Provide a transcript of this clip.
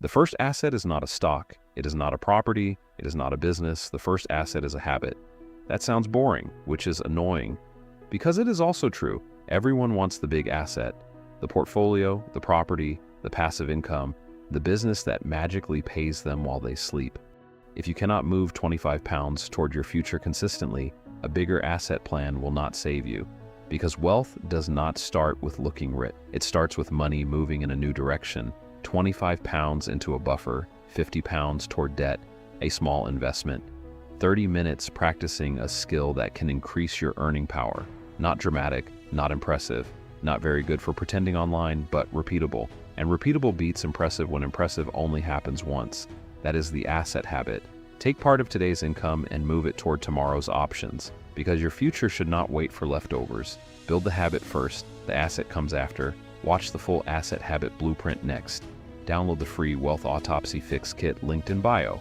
The first asset is not a stock. It is not a property. It is not a business. The first asset is a habit. That sounds boring, which is annoying, because it is also true. Everyone wants the big asset, the portfolio, the property, the passive income, the business that magically pays them while they sleep. If you cannot move 25 pounds toward your future consistently, a bigger asset plan will not save you. Because wealth does not start with looking rich. It starts with money moving in a new direction. 25 pounds into a buffer, 50 pounds toward debt, a small investment. 30 minutes practicing a skill that can increase your earning power. Not dramatic, not impressive, not very good for pretending online, but repeatable. And repeatable beats impressive when impressive only happens once. That is the asset habit. Take part of today's income and move it toward tomorrow's options, because your future should not wait for leftovers. Build the habit first, the asset comes after. Watch the full asset habit blueprint next. Download the free Wealth Autopsy Fix Kit linked in bio.